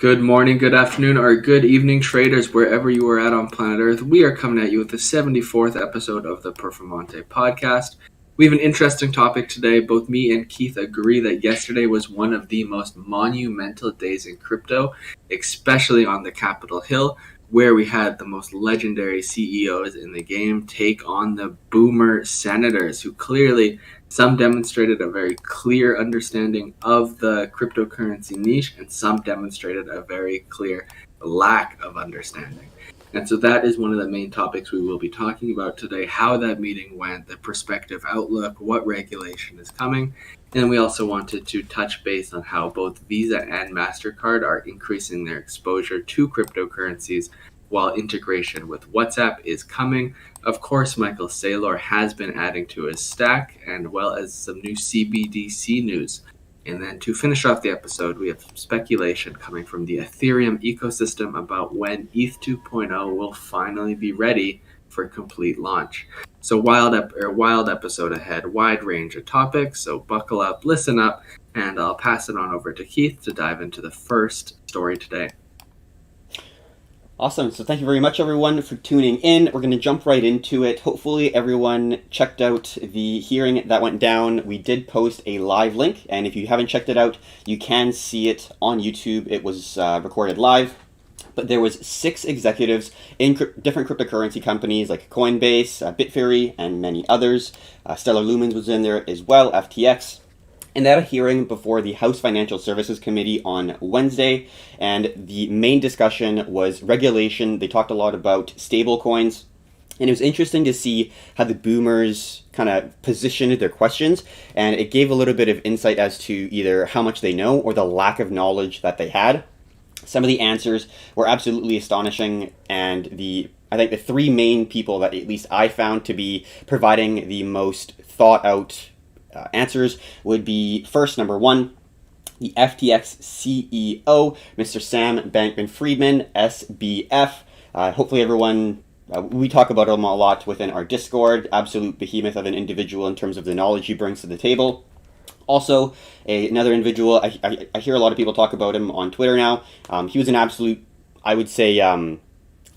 Good morning, good afternoon, or good evening, traders, wherever you are at on planet Earth. We are coming at you with the 74th episode of the Performante podcast. We have an interesting topic today. Both me and Keith agree that yesterday was one of the most monumental days in crypto, especially on the Capitol Hill, where we had the most legendary CEOs in the game take on the boomer senators, who clearly some demonstrated a very clear understanding of the cryptocurrency niche, and some demonstrated a very clear lack of understanding. And so that is one of the main topics we will be talking about today, how that meeting went, the prospective outlook, what regulation is coming. And we also wanted to touch base on how both Visa and Mastercard are increasing their exposure to cryptocurrencies while integration with WhatsApp is coming. Of course, Michael Saylor has been adding to his stack, and well as some new CBDC news. And then to finish off the episode, we have speculation coming from the Ethereum ecosystem about when ETH 2.0 will finally be ready for complete launch. So wild episode ahead, wide range of topics. So buckle up, listen up, and I'll pass it on over to Keith to dive into the first story today. Awesome. So thank you very much, everyone, for tuning in. We're going to jump right into it. Hopefully everyone checked out the hearing that went down. We did post a live link, and if you haven't checked it out, you can see it on YouTube. It was recorded live. But there was 6 executives in different cryptocurrency companies like Coinbase, Bitfury, and many others. Stellar Lumens was in there as well, FTX. And they had a hearing before the House Financial Services Committee on Wednesday, and the main discussion was regulation. They talked a lot about stablecoins, and it was interesting to see how the boomers kind of positioned their questions, and it gave a little bit of insight as to either how much they know or the lack of knowledge that they had. Some of the answers were absolutely astonishing, and I think the 3 main people that at least I found to be providing the most thought out answers would be, first, number 1, the FTX CEO, Mr. Sam Bankman-Friedman, SBF. Hopefully everyone, we talk about him a lot within our Discord, absolute behemoth of an individual in terms of the knowledge he brings to the table. Also, another individual, I hear a lot of people talk about him on Twitter now. He was an absolute, I would say,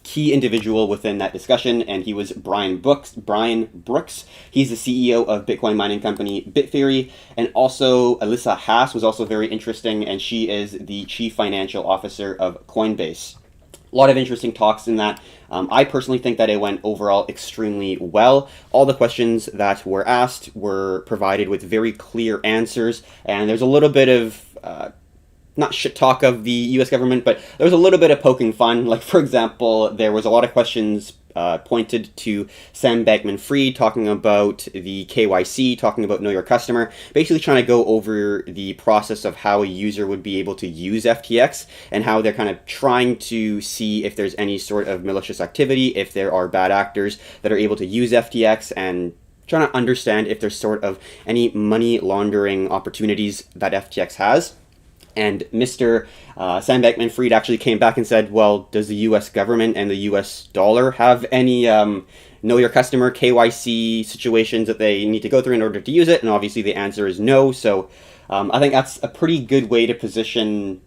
key individual within that discussion, and he was Brian Brooks. He's the CEO of Bitcoin mining company Bitfury, and also Alyssa Haas was also very interesting, and she is the chief financial officer of Coinbase. A lot of interesting talks in that. I personally think that it went overall extremely well. All the questions that were asked were provided with very clear answers, and there's a little bit of not shit talk of the U.S. government, but there was a little bit of poking fun. Like, for example, there was a lot of questions pointed to Sam Bankman-Fried talking about the KYC, talking about Know Your Customer, basically trying to go over the process of how a user would be able to use FTX and how they're kind of trying to see if there's any sort of malicious activity, if there are bad actors that are able to use FTX, and trying to understand if there's sort of any money laundering opportunities that FTX has. And Mr. Sam Bankman-Fried actually came back and said, well, does the U.S. government and the U.S. dollar have any know your customer KYC situations that they need to go through in order to use it? And obviously the answer is no. So I think that's a pretty good way to position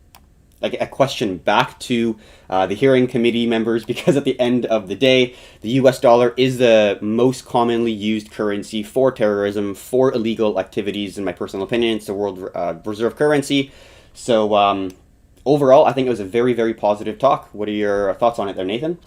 like a question back to the hearing committee members, because at the end of the day, the US dollar is the most commonly used currency for terrorism, for illegal activities. In my personal opinion, it's the world reserve currency. So overall, I think it was a very, very positive talk. What are your thoughts on it there, Nathan?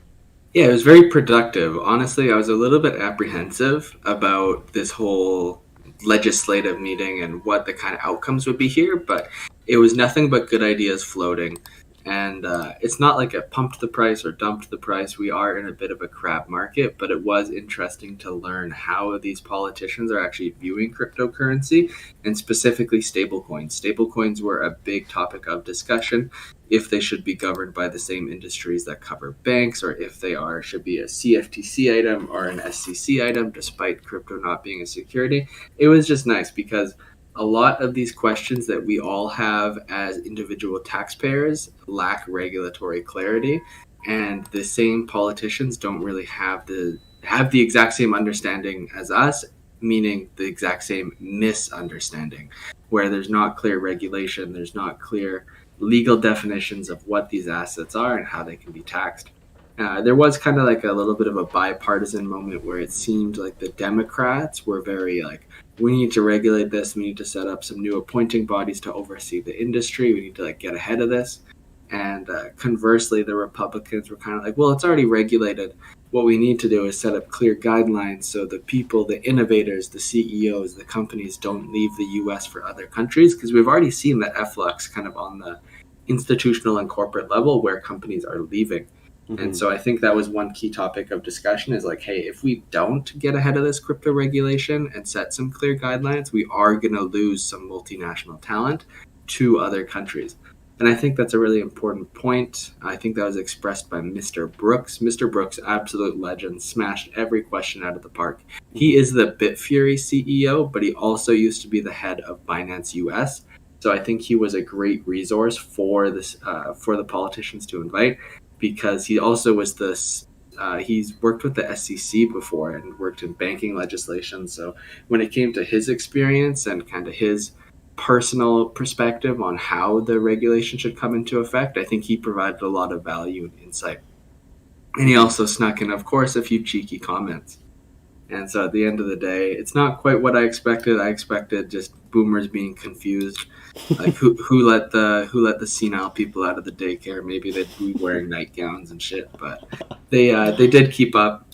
Yeah, it was very productive. Honestly, I was a little bit apprehensive about this whole legislative meeting and what the kind of outcomes would be here, but it was nothing but good ideas floating. And it's not like it pumped the price or dumped the price. We are in a bit of a crap market, but it was interesting to learn how these politicians are actually viewing cryptocurrency, and specifically stablecoins. Stablecoins were a big topic of discussion, if they should be governed by the same industries that cover banks, or if they should be a CFTC item or an SEC item, despite crypto not being a security. It was just nice because a lot of these questions that we all have as individual taxpayers lack regulatory clarity, and the same politicians don't really have the exact same understanding as us meaning the exact same misunderstanding, where there's not clear regulation, there's not clear legal definitions of what these assets are and how they can be taxed. There was kind of like a little bit of a bipartisan moment where it seemed like the Democrats were very like, we need to regulate this, we need to set up some new appointing bodies to oversee the industry, we need to like get ahead of this. And conversely, the Republicans were kind of like, well, it's already regulated. What we need to do is set up clear guidelines so the people, the innovators, the CEOs, the companies don't leave the US for other countries, because we've already seen that efflux kind of on the institutional and corporate level where companies are leaving. And so I think that was one key topic of discussion is like, hey, if we don't get ahead of this crypto regulation and set some clear guidelines, we are going to lose some multinational talent to other countries. And I think that's a really important point. I think that was expressed by Mr. Brooks. Mr. Brooks, absolute legend, smashed every question out of the park. He is the Bitfury CEO, but he also used to be the head of Binance US. So I think he was a great resource for this for the politicians to invite, because he also was this. He's worked with the SEC before and worked in banking legislation. So when it came to his experience and kind of his personal perspective on how the regulation should come into effect, I think he provided a lot of value and insight. And he also snuck in, of course, a few cheeky comments. And so at the end of the day, it's not quite what I expected. I expected just boomers being confused, like who let the senile people out of the daycare. Maybe they'd be wearing nightgowns and shit, but they did keep up.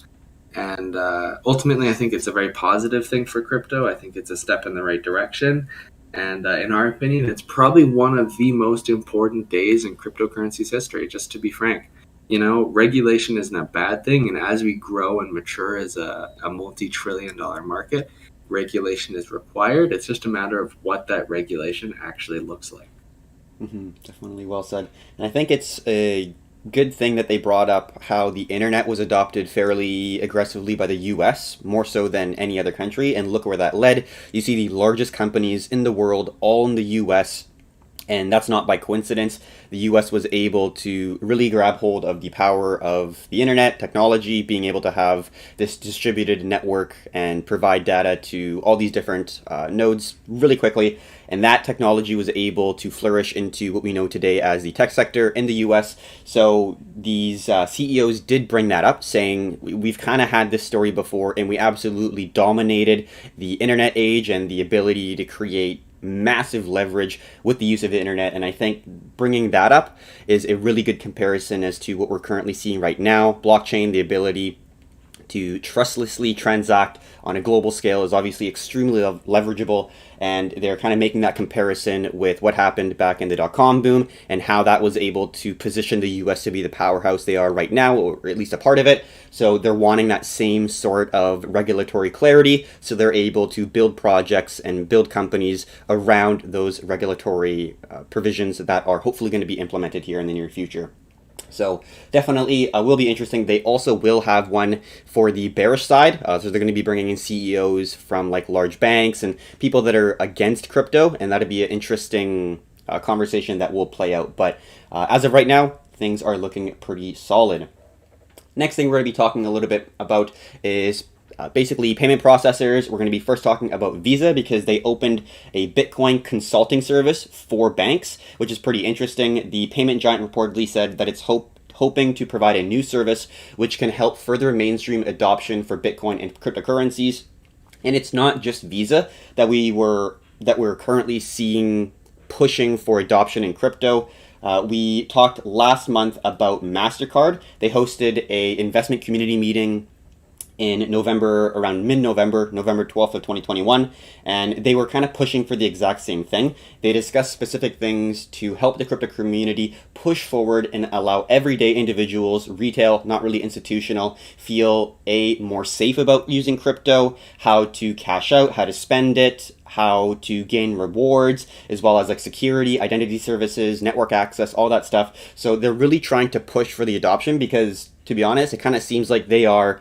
And ultimately, I think it's a very positive thing for crypto. I think it's a step in the right direction. And in our opinion, it's probably one of the most important days in cryptocurrency's history, just to be frank. You know, regulation isn't a bad thing. And as we grow and mature as a multi-trillion-dollar market, regulation is required. It's just a matter of what that regulation actually looks like. Definitely well said. And I think it's a good thing that they brought up how the internet was adopted fairly aggressively by the US, more so than any other country, and look where that led. You see the largest companies in the world all in the US, and that's not by coincidence. The US was able to really grab hold of the power of the internet, technology, being able to have this distributed network and provide data to all these different nodes really quickly. And that technology was able to flourish into what we know today as the tech sector in the US. So these CEOs did bring that up, saying we've kind of had this story before, and we absolutely dominated the internet age and the ability to create massive leverage with the use of the internet. And I think bringing that up is a really good comparison as to what we're currently seeing right now. Blockchain, the ability to trustlessly transact on a global scale, is obviously extremely leverageable, and they're kind of making that comparison with what happened back in the dot-com boom and how that was able to position the US to be the powerhouse they are right now, or at least a part of it. So they're wanting that same sort of regulatory clarity, so they're able to build projects and build companies around those regulatory provisions that are hopefully going to be implemented here in the near future. So definitely will be interesting. They also will have one for the bearish side. So they're going to be bringing in CEOs from like large banks and people that are against crypto, and that'll be an interesting conversation that will play out. But as of right now, things are looking pretty solid. Next thing we're going to be talking a little bit about is basically payment processors. We're going to be first talking about Visa, because they opened a Bitcoin consulting service for banks, which is pretty interesting. The payment giant reportedly said that it's hoping to provide a new service which can help further mainstream adoption for Bitcoin and cryptocurrencies. And it's not just Visa that we're currently seeing pushing for adoption in crypto. We talked last month about Mastercard. They hosted a investment community meeting in November, around mid-November, November 12th of 2021, and they were kind of pushing for the exact same thing. They discussed specific things to help the crypto community push forward and allow everyday individuals, retail, not really institutional, feel more safe about using crypto, how to cash out, how to spend it, how to gain rewards, as well as like security, identity services, network access, all that stuff. So they're really trying to push for the adoption, because to be honest, it kind of seems like they are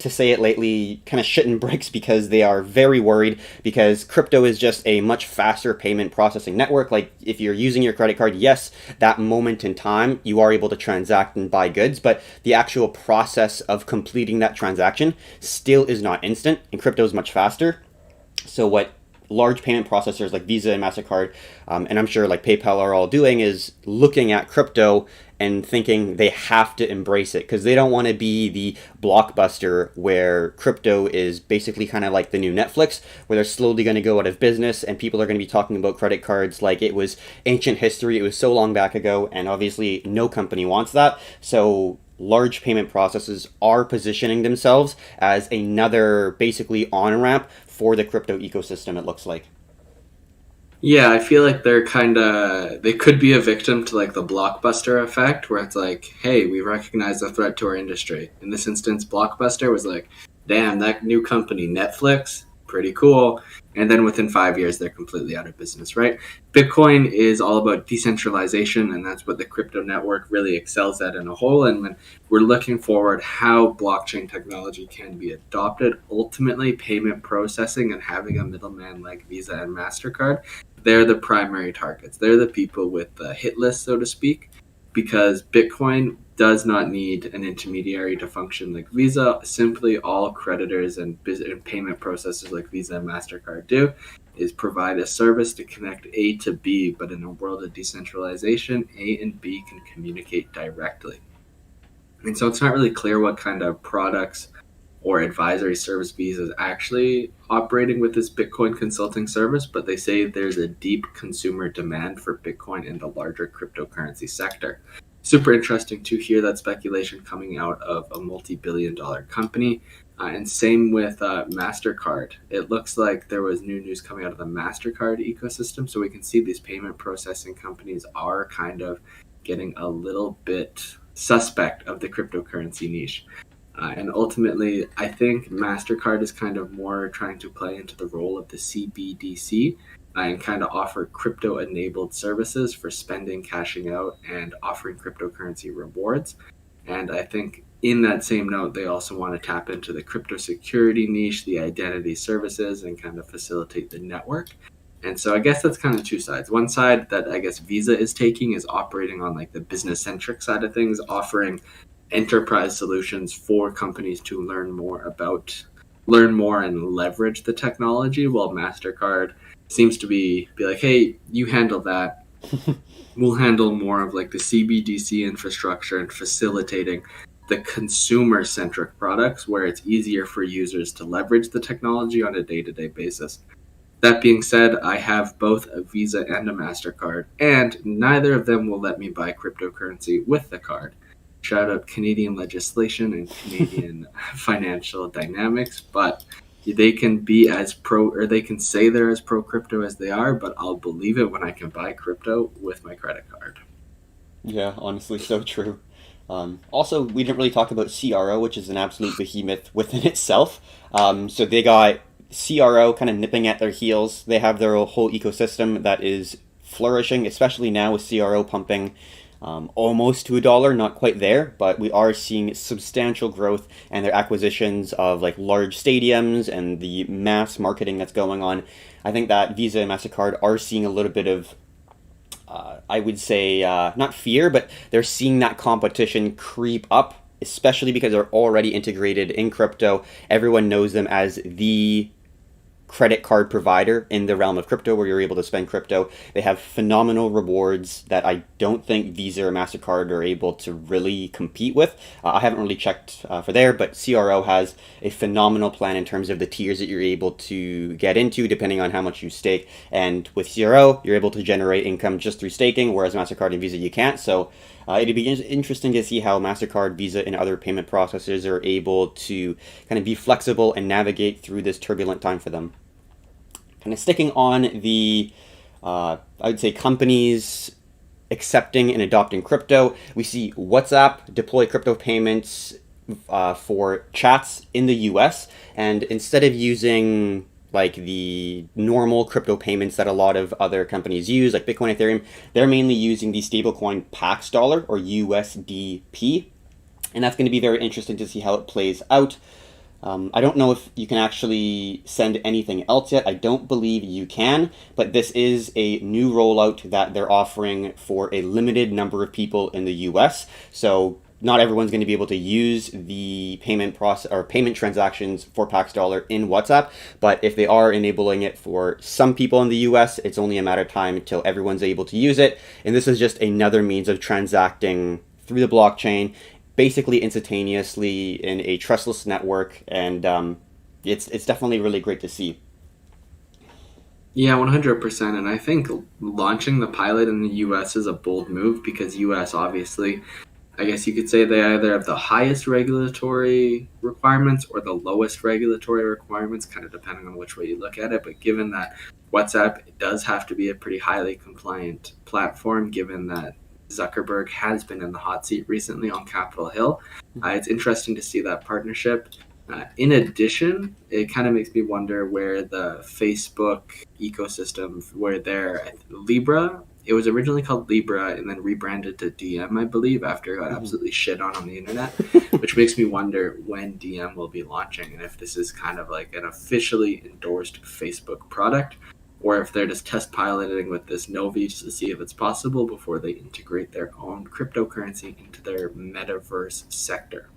to say it lately, kind of shitting bricks because they are very worried because crypto is just a much faster payment processing network. Like if you're using your credit card, yes, that moment in time you are able to transact and buy goods, but the actual process of completing that transaction still is not instant, and crypto is much faster. So what large payment processors like Visa and Mastercard, and I'm sure like PayPal are all doing is looking at crypto and thinking they have to embrace it because they don't want to be the blockbuster where crypto is basically kind of like the new Netflix, where they're slowly going to go out of business and people are going to be talking about credit cards like it was ancient history. It was so long back ago, and obviously no company wants that. So large payment processors are positioning themselves as another basically on-ramp for the crypto ecosystem, it looks like. Yeah, I feel like they could be a victim to like the Blockbuster effect, where it's like, hey, we recognize the threat to our industry. In this instance, Blockbuster was like, damn, that new company, Netflix, pretty cool. And then within 5 years, they're completely out of business, right? Bitcoin is all about decentralization, and that's what the crypto network really excels at in a whole. And when we're looking forward how blockchain technology can be adopted, ultimately payment processing and having a middleman like Visa and MasterCard, they're the primary targets. They're the people with the hit list, so to speak, because Bitcoin does not need an intermediary to function like Visa. Simply all creditors and payment processors like Visa and MasterCard do is provide a service to connect A to B, but in a world of decentralization, A and B can communicate directly. And so it's not really clear what kind of products or advisory service Visa is actually operating with this Bitcoin consulting service, but they say there's a deep consumer demand for Bitcoin in the larger cryptocurrency sector. Super interesting to hear that speculation coming out of a multi-billion-dollar company. And same with Mastercard. It looks like there was new news coming out of the Mastercard ecosystem, so we can see these payment processing companies are kind of getting a little bit suspect of the cryptocurrency niche. And ultimately, I think MasterCard is kind of more trying to play into the role of the CBDC and kind of offer crypto enabled services for spending, cashing out, and offering cryptocurrency rewards. And I think in that same note, they also want to tap into the crypto security niche, the identity services, and kind of facilitate the network. And so I guess that's kind of two sides. One side that I guess Visa is taking is operating on like the business centric side of things, offering enterprise solutions for companies to learn more and leverage the technology, while MasterCard seems to be like, hey, you handle that. We'll handle more of like the CBDC infrastructure and facilitating the consumer centric products where it's easier for users to leverage the technology on a day-to-day basis. That being said, I have both a Visa and a MasterCard, and neither of them will let me buy cryptocurrency with the card. Shout out Canadian legislation and Canadian financial dynamics, but they can be as pro, or they can say they're as pro crypto as they are, but I'll believe it when I can buy crypto with my credit card. Yeah, honestly, so true. Also, we didn't really talk about CRO, which is an absolute behemoth within itself. So they got CRO kind of nipping at their heels. They have their whole ecosystem that is flourishing, especially now with CRO pumping almost to $1, not quite there, but we are seeing substantial growth and their acquisitions of like large stadiums and the mass marketing that's going on. I think that Visa and MasterCard are seeing a little bit of I would say not fear, but they're seeing that competition creep up, especially because they're already integrated in crypto. Everyone knows them as the credit card provider in the realm of crypto where you're able to spend crypto. They have phenomenal rewards that I don't think Visa or MasterCard are able to really compete with. I haven't really checked for there, but CRO has a phenomenal plan in terms of the tiers that you're able to get into depending on how much you stake. And with CRO, you're able to generate income just through staking, whereas MasterCard and Visa you can't. So it'd be interesting to see how MasterCard, Visa, and other payment processors are able to kind of be flexible and navigate through this turbulent time for them. Kind of sticking on the, I would say, companies accepting and adopting crypto, we see WhatsApp deploy crypto payments for chats in the US. And instead of using like the normal crypto payments that a lot of other companies use, like Bitcoin, Ethereum, they're mainly using the stablecoin Pax dollar or USDP. And that's going to be very interesting to see how it plays out. I don't know if you can actually send anything else yet. I don't believe you can, but this is a new rollout that they're offering for a limited number of people in the US. So not everyone's going to be able to use the payment process or payment transactions for Pax Dollar in WhatsApp, but if they are enabling it for some people in the US, it's only a matter of time until everyone's able to use it. And this is just another means of transacting through the blockchain, basically instantaneously in a trustless network, and it's definitely really great to see. Yeah, 100%. And I think launching the pilot in the US is a bold move because US obviously, I guess you could say they either have the highest regulatory requirements or the lowest regulatory requirements, kind of depending on which way you look at it. But given that WhatsApp does have to be a pretty highly compliant platform, given that Zuckerberg has been in the hot seat recently on Capitol Hill, it's interesting to see that partnership. In addition, it kind of makes me wonder where the Facebook ecosystem, where their Libra, it was originally called Libra and then rebranded to DM, I believe, after it got absolutely shit on the internet, which makes me wonder when DM will be launching and if this is kind of like an officially endorsed Facebook product or if they're just test piloting with this Novi to see if it's possible before they integrate their own cryptocurrency into their metaverse sector.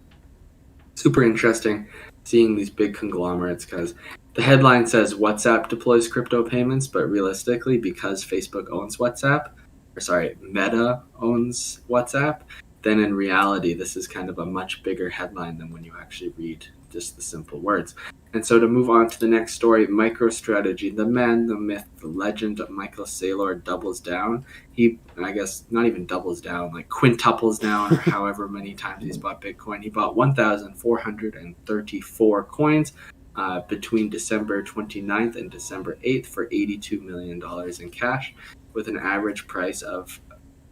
Super interesting seeing these big conglomerates because the headline says WhatsApp deploys crypto payments, but realistically, because Facebook owns WhatsApp, or sorry, Meta owns WhatsApp, then in reality, this is kind of a much bigger headline than when you actually read just the simple words. And so to move on to the next story, MicroStrategy, the man, the myth, the legend of Michael Saylor doubles down. He, I guess, not even doubles down, like quintuples down, or however many times he's bought Bitcoin. He bought 1,434 coins between December 29th and December 8th for $82 million in cash, with an average price of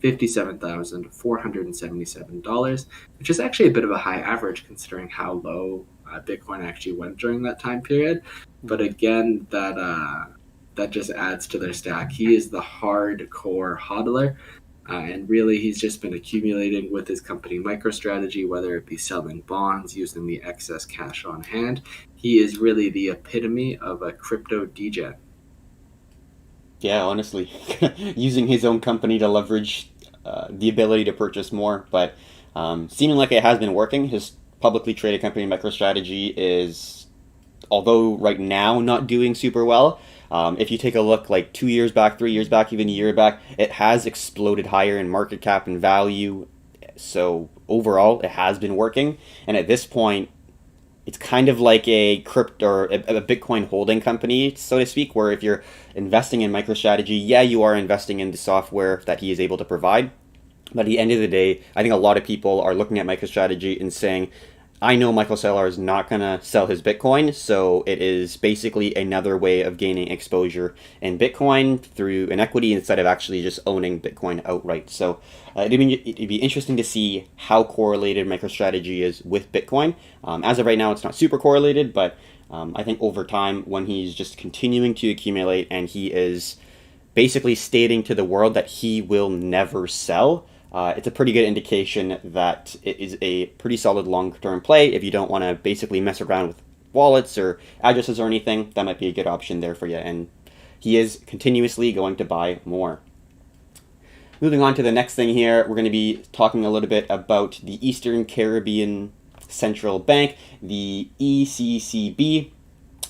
$57,477, which is actually a bit of a high average considering how low Bitcoin actually went during that time period. But again, that just adds to their stack. He is the hardcore hodler, and really he's just been accumulating with his company MicroStrategy, whether it be selling bonds, using the excess cash on hand. He is really the epitome of a crypto degen. Yeah, honestly, using his own company to leverage the ability to purchase more, but seeming like it has been working. His publicly traded company, MicroStrategy, is, although right now not doing super well, if you take a look like 2 years back, 3 years back, even a year back, it has exploded higher in market cap and value. So overall, it has been working. And at this point, it's kind of like a crypto or a Bitcoin holding company, so to speak, where if you're investing in MicroStrategy, yeah, you are investing in the software that he is able to provide. But at the end of the day, I think a lot of people are looking at MicroStrategy and saying, I know Michael Saylor is not going to sell his Bitcoin, so it is basically another way of gaining exposure in Bitcoin through an equity instead of actually just owning Bitcoin outright. So it'd be interesting to see how correlated MicroStrategy is with Bitcoin. As of right now, it's not super correlated, but I think over time, when he's just continuing to accumulate and he is basically stating to the world that he will never sell, it's a pretty good indication that it is a pretty solid long-term play. If you don't want to basically mess around with wallets or addresses or anything, that might be a good option there for you. And he is continuously going to buy more. Moving on to the next thing here, we're going to be talking a little bit about the Eastern Caribbean Central Bank, the ECCB.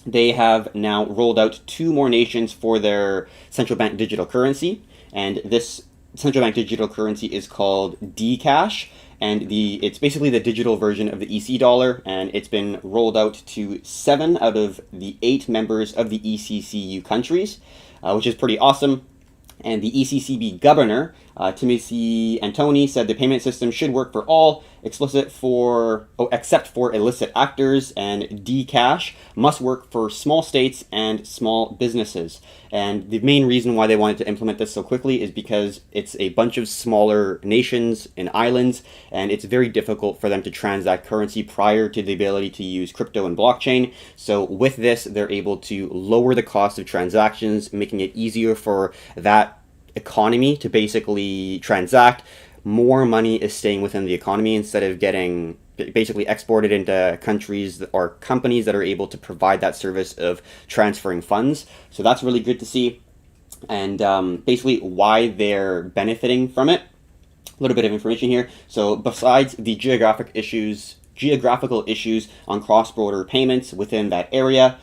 They have now rolled out 2 more nations for their central bank digital currency, and this central bank digital currency is called Dcash, and it's basically the digital version of the EC dollar, and it's been rolled out to 7 out of the 8 members of the ECCU countries, which is pretty awesome. And the ECCB governor, Timothy Antoni, said the payment system should work for all, except for illicit actors, and Dcash must work for small states and small businesses. And the main reason why they wanted to implement this so quickly is because it's a bunch of smaller nations and islands, and it's very difficult for them to transact currency prior to the ability to use crypto and blockchain. So with this, they're able to lower the cost of transactions, making it easier for that economy to basically transact. more money is staying within the economy instead of getting basically exported into countries or companies that are able to provide that service of transferring funds. So that's really good to see. And basically why they're benefiting from it. A little bit of information here. So besides the geographical issues on cross-border payments within that area,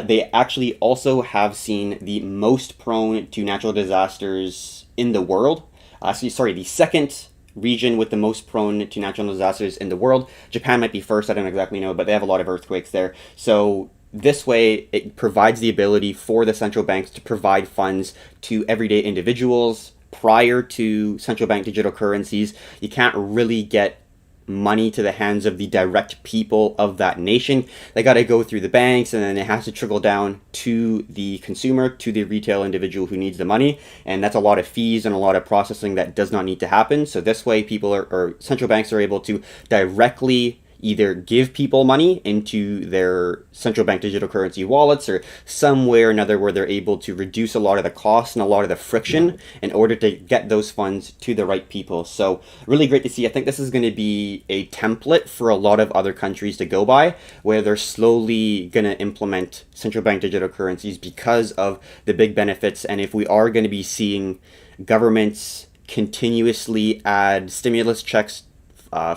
they actually also have seen the most prone to natural disasters in the world. The second region with the most prone to natural disasters in the world. Japan might be first, I don't exactly know, but they have a lot of earthquakes there. So this way, it provides the ability for the central banks to provide funds to everyday individuals. Prior to central bank digital currencies, you can't really get money to the hands of the direct people of that nation. They got to go through the banks, and then it has to trickle down to the consumer, to the retail individual who needs the money. And that's a lot of fees and a lot of processing that does not need to happen. So this way, or central banks are able to directly either give people money into their central bank digital currency wallets or somewhere or another where they're able to reduce a lot of the costs and a lot of the friction in order to get those funds to the right people. So really great to see. I think this is going to be a template for a lot of other countries to go by, where they're slowly going to implement central bank digital currencies because of the big benefits. And if we are going to be seeing governments continuously add stimulus checks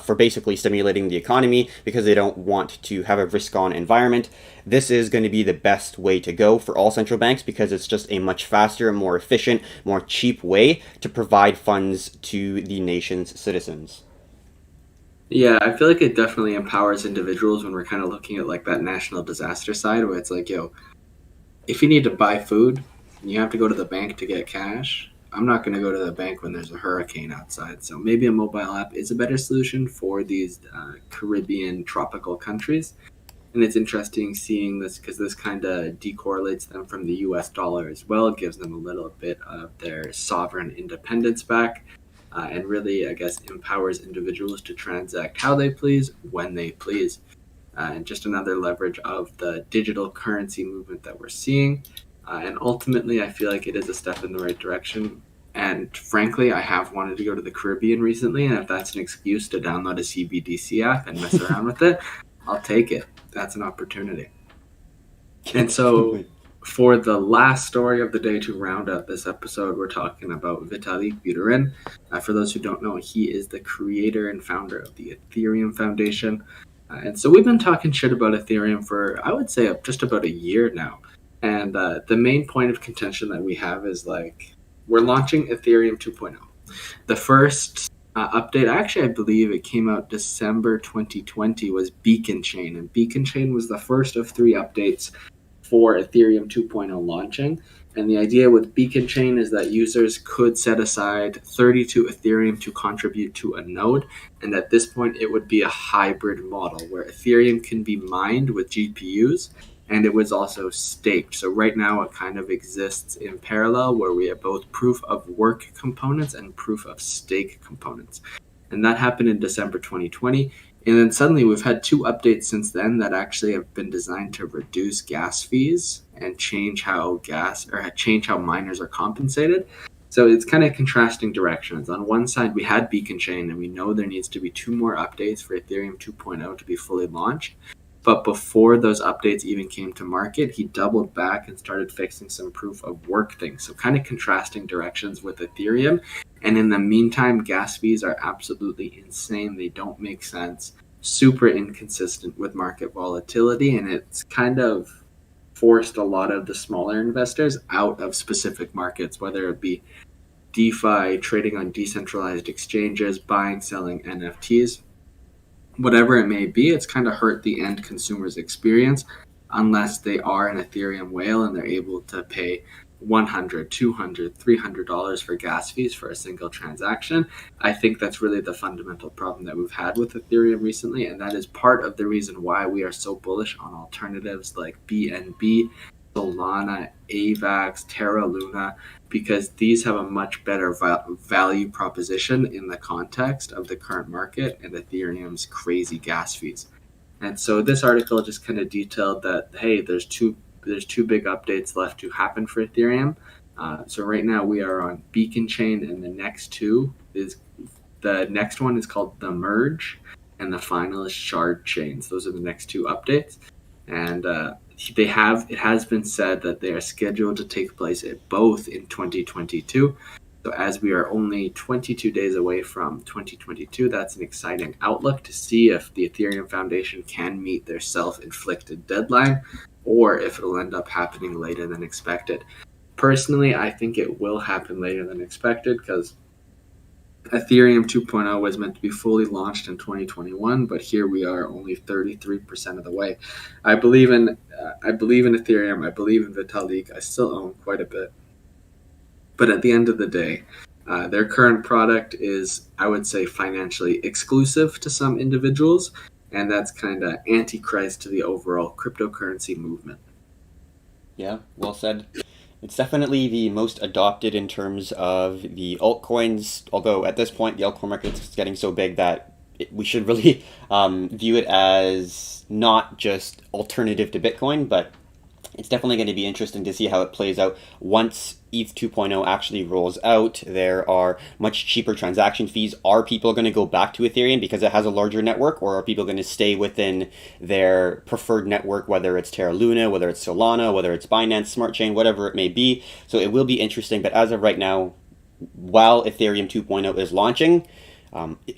for basically stimulating the economy because they don't want to have a risk-on environment, this is going to be the best way to go for all central banks because it's just a much faster, more efficient, more cheap way to provide funds to the nation's citizens. Yeah, I feel like it definitely empowers individuals when we're kind of looking at like that national disaster side where it's like, yo, if you need to buy food and you have to go to the bank to get cash, I'm not going to go to the bank when there's a hurricane outside. So maybe a mobile app is a better solution for these Caribbean tropical countries. And it's interesting seeing this because this kind of decorrelates them from the US dollar as well. It gives them a little bit of their sovereign independence back and really, I guess, empowers individuals to transact how they please, when they please. And just another leverage of the digital currency movement that we're seeing. And ultimately, I feel like it is a step in the right direction. And frankly, I have wanted to go to the Caribbean recently, and if that's an excuse to download a CBDC app and mess around with it, I'll take it. That's an opportunity. And so, for the last story of the day to round out this episode, we're talking about Vitalik Buterin. For those who don't know, he is the creator and founder of the Ethereum Foundation. And so we've been talking shit about Ethereum for, I would say, just about a year now. And the main point of contention that we have is like, we're launching Ethereum 2.0. The first update, actually, I believe it came out December 2020, was Beacon Chain. And Beacon Chain was the first of 3 updates for Ethereum 2.0 launching. And the idea with Beacon Chain is that users could set aside 32 Ethereum to contribute to a node. And at this point, it would be a hybrid model where Ethereum can be mined with GPUs and it was also staked. So right now, it kind of exists in parallel where we have both proof of work components and proof of stake components. And that happened in December 2020. And then suddenly we've had 2 updates since then that actually have been designed to reduce gas fees and change how miners are compensated. So it's kind of contrasting directions. On one side, we had Beacon Chain, and we know there needs to be 2 more updates for Ethereum 2.0 to be fully launched. But before those updates even came to market, he doubled back and started fixing some proof of work things. So kind of contrasting directions with Ethereum. And in the meantime, gas fees are absolutely insane. They don't make sense. Super inconsistent with market volatility. And it's kind of forced a lot of the smaller investors out of specific markets, whether it be DeFi, trading on decentralized exchanges, buying, selling NFTs. Whatever it may be, it's kind of hurt the end consumer's experience unless they are an Ethereum whale and they're able to pay $100, $200, $300 for gas fees for a single transaction. I think that's really the fundamental problem that we've had with Ethereum recently, and that is part of the reason why we are so bullish on alternatives like BNB, Solana, AVAX, Terra Luna, because these have a much better value proposition in the context of the current market and Ethereum's crazy gas fees. And so this article just kind of detailed that, hey, there's two big updates left to happen for Ethereum. So right now we are on Beacon Chain, and the next 2 is The next one is called The Merge, and the final is Shard Chains. Those are the next two updates. And it has been said that they are scheduled to take place at both in 2022. So as we are only 22 days away from 2022, that's an exciting outlook to see if the Ethereum Foundation can meet their self-inflicted deadline or if it'll end up happening later than expected. Personally, I think it will happen later than expected because Ethereum 2.0 was meant to be fully launched in 2021, but here we are only 33% of the way. I believe in Ethereum. I believe in Vitalik. I still own quite a bit. But at the end of the day, their current product is, I would say, financially exclusive to some individuals, and that's kind of antichrist to the overall cryptocurrency movement. Yeah, well said. It's definitely the most adopted in terms of the altcoins, although at this point the altcoin market is getting so big that we should really view it as not just alternative to Bitcoin, but it's definitely going to be interesting to see how it plays out once ETH 2.0 actually rolls out. There are much cheaper transaction fees. Are people going to go back to Ethereum because it has a larger network, or are people going to stay within their preferred network, whether it's Terra Luna, whether it's Solana, whether it's Binance Smart Chain, whatever it may be? So it will be interesting, but as of right now, while Ethereum 2.0 is launching,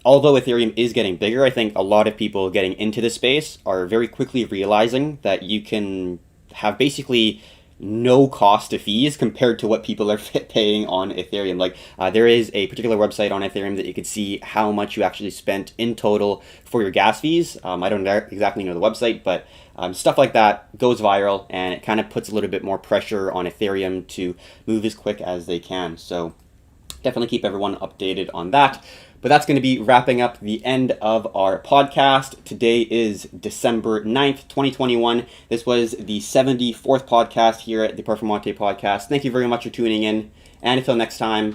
although Ethereum is getting bigger, I think a lot of people getting into the space are very quickly realizing that you can have basically no cost to fees compared to what people are paying on Ethereum. Like there is a particular website on Ethereum that you could see how much you actually spent in total for your gas fees. I don't exactly know the website, but stuff like that goes viral, and it kind of puts a little bit more pressure on Ethereum to move as quick as they can. So definitely keep everyone updated on that. But that's going to be wrapping up the end of our podcast. Today is December 9th, 2021. This was the 74th podcast here at the Performante podcast. Thank you very much for tuning in. And until next time,